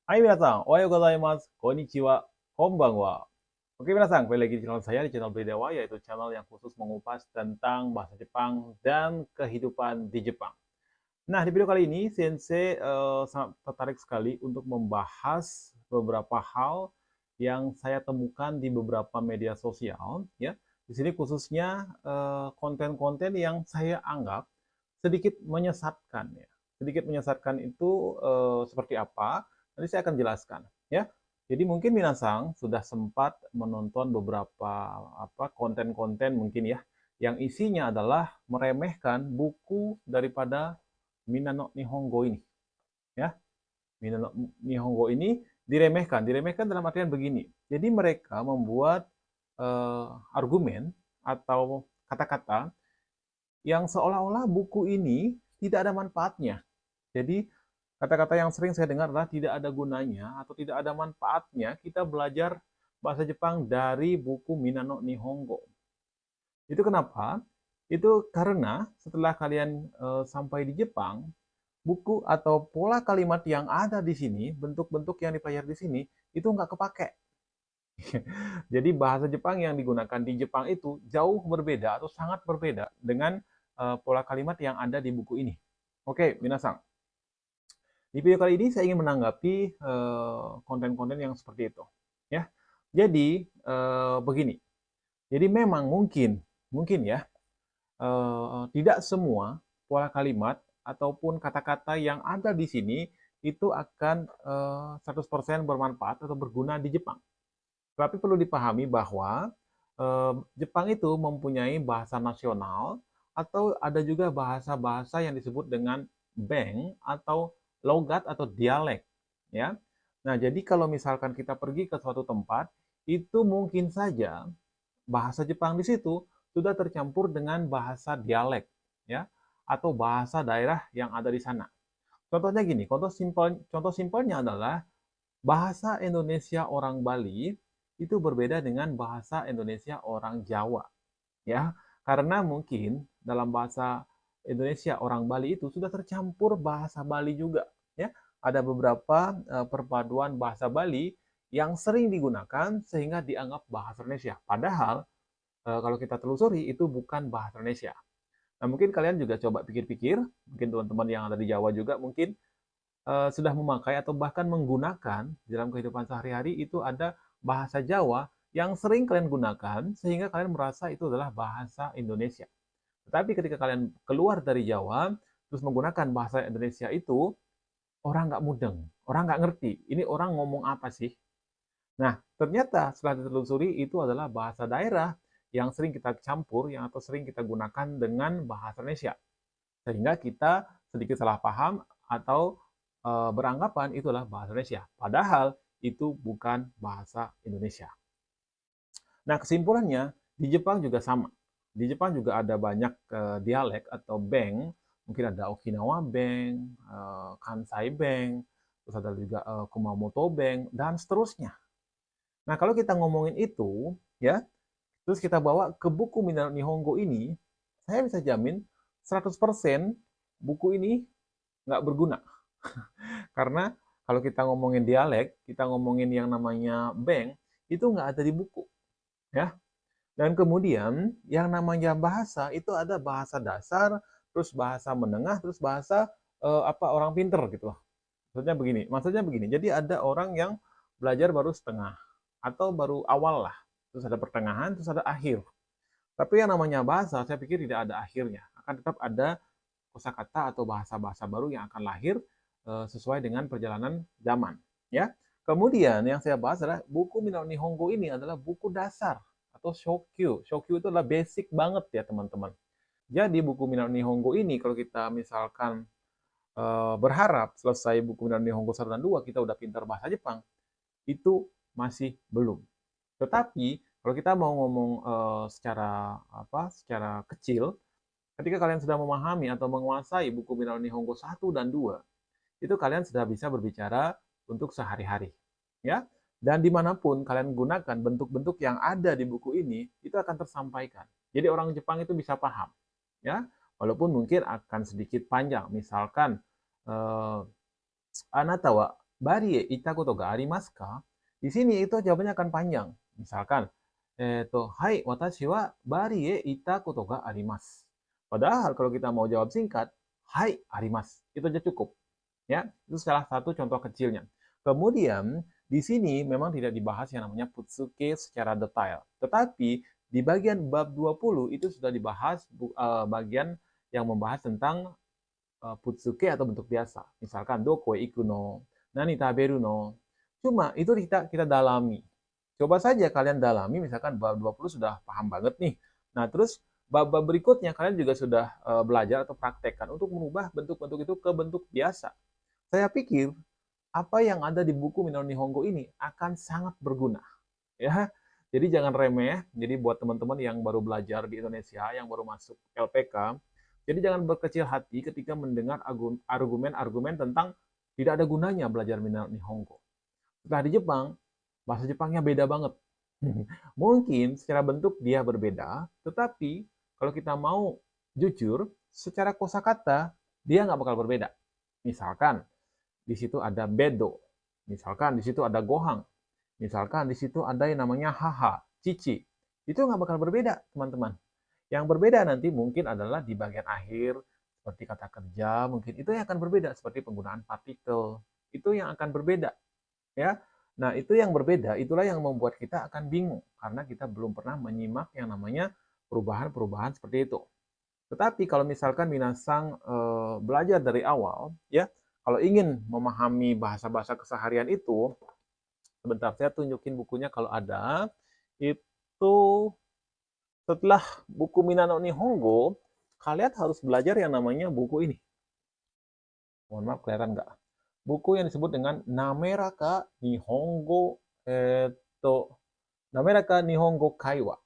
Hai minasan, ohayo gozaimasu, konnichiwa, konbanwa. Oke minasan, kembali lagi di channel saya, di channel Bedawa, yaitu channel yang khusus mengupas tentang bahasa Jepang dan kehidupan di Jepang. Nah, di video kali ini, Sensei sangat tertarik sekali untuk membahas beberapa hal yang saya temukan di beberapa media sosial, ya. Di sini khususnya konten-konten yang saya anggap sedikit menyesatkan, ya. Sedikit menyesatkan itu seperti apa? Nanti saya akan jelaskan, ya. Jadi mungkin Minasang sudah sempat menonton beberapa konten-konten mungkin ya, yang isinya adalah meremehkan buku daripada Minano Nihongo ini, ya. Minano Nihongo ini diremehkan dalam artian begini. Jadi mereka membuat argumen atau kata-kata yang seolah-olah buku ini tidak ada manfaatnya. Jadi kata-kata yang sering saya dengar adalah tidak ada gunanya atau tidak ada manfaatnya kita belajar bahasa Jepang dari buku Minano Nihongo. Itu kenapa? Itu karena setelah kalian sampai di Jepang, buku atau pola kalimat yang ada di sini, bentuk-bentuk yang dipelajari di sini, itu nggak kepake. Jadi bahasa Jepang yang digunakan di Jepang itu jauh berbeda atau sangat berbeda dengan pola kalimat yang ada di buku ini. Oke, minasang. Di video kali ini saya ingin menanggapi konten-konten yang seperti itu. Ya, jadi begini. Jadi memang mungkin ya, tidak semua pola kalimat ataupun kata-kata yang ada di sini itu akan 100% bermanfaat atau berguna di Jepang. Tapi perlu dipahami bahwa Jepang itu mempunyai bahasa nasional atau ada juga bahasa-bahasa yang disebut dengan beng atau logat atau dialek, ya. Nah, jadi kalau misalkan kita pergi ke suatu tempat, itu mungkin saja bahasa Jepang di situ sudah tercampur dengan bahasa dialek, ya, atau bahasa daerah yang ada di sana. Contohnya gini, contoh simpelnya adalah bahasa Indonesia orang Bali itu berbeda dengan bahasa Indonesia orang Jawa, ya. Karena mungkin dalam bahasa Indonesia orang Bali itu sudah tercampur bahasa Bali juga, ya. Ada beberapa perpaduan bahasa Bali yang sering digunakan sehingga dianggap bahasa Indonesia. Padahal kalau kita telusuri itu bukan bahasa Indonesia. Nah, mungkin kalian juga coba pikir-pikir, mungkin teman-teman yang ada di Jawa juga mungkin sudah memakai atau bahkan menggunakan dalam kehidupan sehari-hari itu ada bahasa Jawa yang sering kalian gunakan sehingga kalian merasa itu adalah bahasa Indonesia. Tetapi ketika kalian keluar dari Jawa terus menggunakan bahasa Indonesia itu orang nggak mudeng, orang nggak ngerti. Ini orang ngomong apa sih? Nah, ternyata setelah ditelusuri itu adalah bahasa daerah yang sering kita campur yang atau sering kita gunakan dengan bahasa Indonesia. Sehingga kita sedikit salah paham atau beranggapan itulah bahasa Indonesia. Padahal itu bukan bahasa Indonesia. Nah, kesimpulannya di Jepang juga sama. Di Jepang juga ada banyak dialek atau beng. Mungkin ada Okinawa beng, Kansai beng, terus ada juga Kumamoto beng, dan seterusnya. Nah, kalau kita ngomongin itu, ya, terus kita bawa ke buku Minano Nihongo ini, saya bisa jamin 100% buku ini nggak berguna. Karena kalau kita ngomongin dialek, kita ngomongin yang namanya beng, itu nggak ada di buku, ya. Dan kemudian yang namanya bahasa itu ada bahasa dasar, terus bahasa menengah, terus bahasa orang pinter gitu loh. Maksudnya begini. Jadi ada orang yang belajar baru setengah atau baru awal lah. Terus ada pertengahan, terus ada akhir. Tapi yang namanya bahasa, saya pikir tidak ada akhirnya. Akan tetap ada kosakata atau bahasa-bahasa baru yang akan lahir sesuai dengan perjalanan zaman. Ya. Kemudian yang saya bahas adalah buku Minano Nihongo ini adalah buku dasar atau Shokyu. Shokyu itu adalah basic banget ya teman-teman. Jadi buku Minano Nihongo ini kalau kita misalkan berharap selesai buku Minano Nihongo 1 dan 2 kita udah pintar bahasa Jepang, itu masih belum. Tetapi kalau kita mau ngomong secara kecil, ketika kalian sudah memahami atau menguasai buku Minano Nihongo 1 dan 2, itu kalian sudah bisa berbicara untuk sehari-hari. Ya. Dan dimanapun kalian gunakan bentuk-bentuk yang ada di buku ini, itu akan tersampaikan. Jadi orang Jepang itu bisa paham. Ya. Walaupun mungkin akan sedikit panjang. Misalkan, anata wa barie ita koto ga arimasu ka? Di sini itu jawabannya akan panjang. Misalkan, hai, watashi wa barie ita koto ga arimasu. Padahal kalau kita mau jawab singkat, hai, arimasu. Itu aja cukup. Ya, itu salah satu contoh kecilnya. Kemudian, di sini memang tidak dibahas yang namanya putsuke secara detail. Tetapi di bagian bab 20 itu sudah dibahas bagian yang membahas tentang putsuke atau bentuk biasa. Misalkan doko iku no, nani taberu no. Cuma itu kita dalami. Coba saja kalian dalami, misalkan bab 20 sudah paham banget nih. Nah, terus bab-bab berikutnya kalian juga sudah belajar atau praktekkan untuk merubah bentuk-bentuk itu ke bentuk biasa. Saya pikir apa yang ada di buku Minano Nihongo ini akan sangat berguna. Ya, jadi jangan remeh. Jadi buat teman-teman yang baru belajar di Indonesia, yang baru masuk LPK, jadi jangan berkecil hati ketika mendengar argumen-argumen tentang tidak ada gunanya belajar Minano Nihongo. Setelah di Jepang, bahasa Jepangnya beda banget. Mungkin secara bentuk dia berbeda, tetapi kalau kita mau jujur, secara kosakata dia nggak bakal berbeda. Misalkan, di situ ada bedo, misalkan di situ ada gohang, misalkan di situ ada yang namanya haha, cici. Itu nggak bakal berbeda, teman-teman. Yang berbeda nanti mungkin adalah di bagian akhir, seperti kata kerja, mungkin itu yang akan berbeda, seperti penggunaan partikel. Itu yang akan berbeda. Ya, nah itu yang berbeda, itulah yang membuat kita akan bingung, karena kita belum pernah menyimak yang namanya perubahan-perubahan seperti itu. Tetapi kalau misalkan Minasang belajar dari awal, ya, kalau ingin memahami bahasa-bahasa keseharian itu, sebentar saya tunjukin bukunya kalau ada. Itu setelah buku Minano Nihongo, kalian harus belajar yang namanya buku ini. Mohon maaf, kelihatan nggak? Buku yang disebut dengan Nameraka Nihongo Nameraka Nihongo Kaiwa.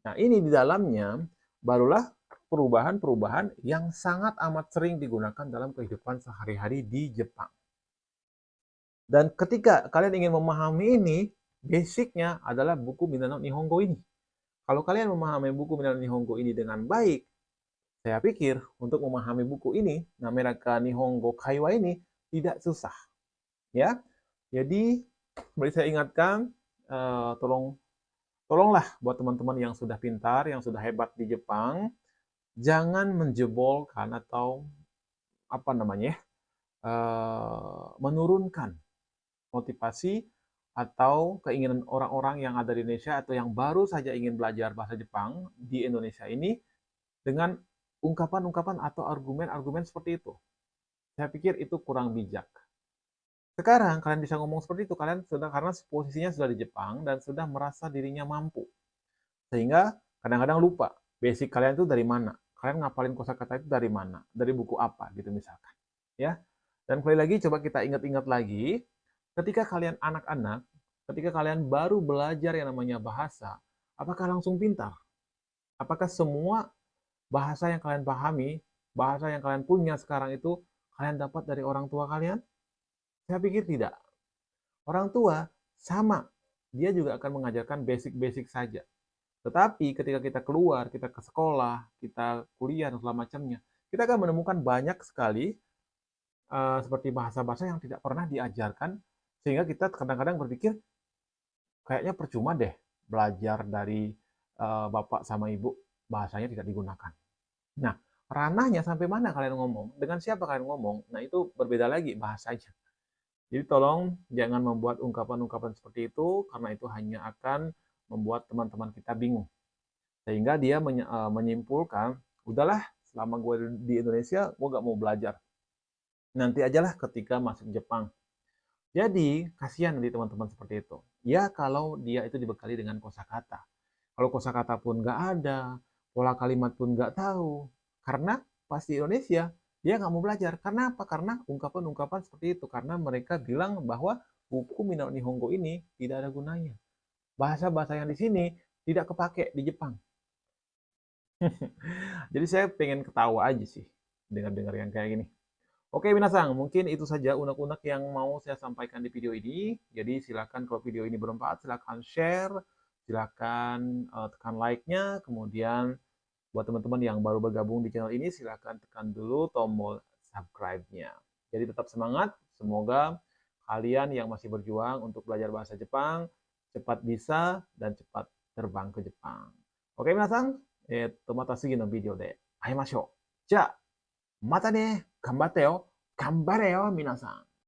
Nah, ini di dalamnya barulah perubahan-perubahan yang sangat amat sering digunakan dalam kehidupan sehari-hari di Jepang. Dan ketika kalian ingin memahami ini, basicnya adalah buku Minano Nihongo ini. Kalau kalian memahami buku Minano Nihongo ini dengan baik, saya pikir untuk memahami buku ini, Nameraka Nihongo Kaiwa ini, tidak susah. Ya, jadi seperti saya ingatkan, tolonglah buat teman-teman yang sudah pintar, yang sudah hebat di Jepang, jangan menjebolkan atau apa namanya, menurunkan motivasi atau keinginan orang-orang yang ada di Indonesia atau yang baru saja ingin belajar bahasa Jepang di Indonesia ini dengan ungkapan-ungkapan atau argumen-argumen seperti itu. Saya pikir itu kurang bijak. Sekarang kalian bisa ngomong seperti itu, kalian sudah karena posisinya sudah di Jepang dan sudah merasa dirinya mampu. Sehingga kadang-kadang lupa basic kalian itu dari mana. Kalian ngapalin kosakata itu dari mana? Dari buku apa gitu misalkan. Ya. Dan kembali lagi coba kita ingat-ingat lagi, ketika kalian anak-anak, ketika kalian baru belajar yang namanya bahasa, apakah langsung pintar? Apakah semua bahasa yang kalian pahami, bahasa yang kalian punya sekarang itu kalian dapat dari orang tua kalian? Saya pikir tidak. Orang tua sama, dia juga akan mengajarkan basic-basic saja. Tetapi ketika kita keluar, kita ke sekolah, kita kuliah dan segala macamnya, kita akan menemukan banyak sekali seperti bahasa-bahasa yang tidak pernah diajarkan, sehingga kita kadang-kadang berpikir kayaknya percuma deh belajar dari bapak sama ibu, bahasanya tidak digunakan. Nah, ranahnya sampai mana kalian ngomong, dengan siapa kalian ngomong, nah itu berbeda lagi bahasanya. Jadi tolong jangan membuat ungkapan-ungkapan seperti itu, karena itu hanya akan membuat teman-teman kita bingung. Sehingga dia menyimpulkan, udahlah selama gue di Indonesia, gue gak mau belajar. Nanti ajalah ketika masuk Jepang. Jadi, kasihan nanti teman-teman seperti itu. Ya kalau dia itu dibekali dengan kosakata. Kalau kosakata pun gak ada, pola kalimat pun gak tahu. Karena pas di Indonesia, dia nggak mau belajar. Karena apa? Karena ungkapan-ungkapan seperti itu. Karena mereka bilang bahwa buku Minano Nihongo ini tidak ada gunanya. Bahasa-bahasa yang di sini tidak kepake di Jepang. Jadi saya pengen ketawa aja sih dengar-dengar yang kayak gini. Oke, Minasang, mungkin itu saja unek-unek yang mau saya sampaikan di video ini. Jadi silakan kalau video ini bermanfaat, silakan share, silakan tekan like-nya, kemudian buat teman-teman yang baru bergabung di channel ini, silakan tekan dulu tombol subscribe-nya. Jadi tetap semangat, semoga kalian yang masih berjuang untuk belajar bahasa Jepang cepat bisa dan cepat terbang ke Jepang. Oke, minasan, mata sugi no video de aimashou. Ja, mata ne, ganbatte yo, ganbare yo, minasan.